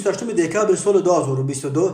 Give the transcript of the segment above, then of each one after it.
28 دکامبر سال 2022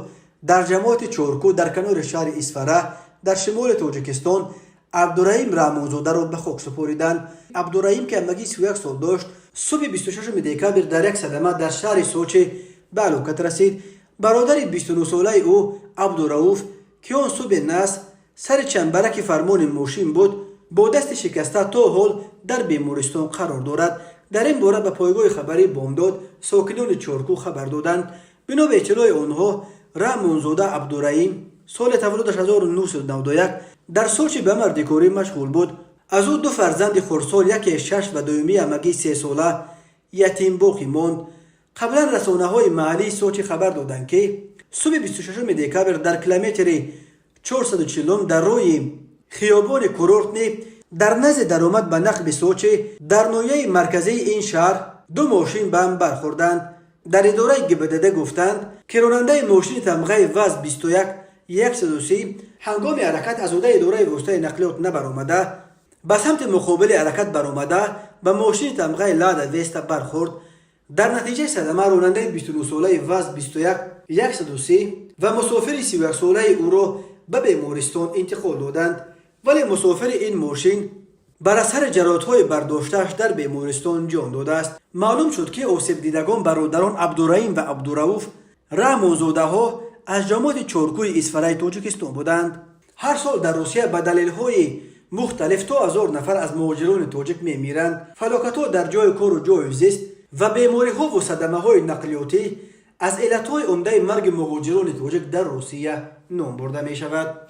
در جماعت چورکو در کنار شهر اصفره در شمال تاجیکستان عبدالرحیم رحمانزاده را به خاک سپردند. عبدالرحیم که همگی 31 سال داشت صبح 26 دکامبر در یک صدمه در شهر سوچه به هلاکت رسید. برادر 29 ساله او عبدالرؤوف که آن صبح نصر سر چنبرک فرمان ماشین بود با دست شکسته تا حال در بیمارستان قرار دارد. در این باره به پایگاه خبری بامداد ساکنان چورکو خبر دادند. بنا به اطلاع آنها رحمانزاده عبدالرحیم سال تولدش 1991 در سوچ به مردکاری مشغول بود. از او 2 فرزند خردسال، یکی 6 و دومی همگی 3 ساله یتیم باقی ماند. قبلا رسانه‌های محلی سوچ خبر دادند که صبح 26 دکامبر در کیلومتر 440 در روی خیابان کورورتنی در نزد درآمد به نقب سوچه در ناحیه مرکزی این شهر 2 ماشین به هم برخوردند. در اداره گبدده گفتند که راننده ماشین تمغه وز 21130 هنگام حرکت از اداره واسطه نقلیات نبرآمده به سمت مقابل حرکت برآمده به ماشین تمغه لادا وستا برخورد. در نتیجه صدمه راننده 29 ساله وز 21130 و مسافر 31 ساله او را به بیمارستان انتقال دادند، ولی مسافر این ماشین بر اثر جراحت‌های برداشته‌اش در بیمارستان جان داده است. معلوم شد که آسیب دیدگان برادران عبدالرحیم و عبدالرؤوف رحمانزاده‌ها از جماعت چورکوی اصفره تاجیکستان بودند. هر سال در روسیه به دلایل‌های مختلف تا 1000 نفر از مهاجران تاجیک می‌میرند. فلاکت‌ها در جای کار و جای زیست و بیماری‌ها و صدمه‌های نقلیاتی از علت‌های عمده مرگ مهاجران تاجیک در روسیه نام برده می‌شود.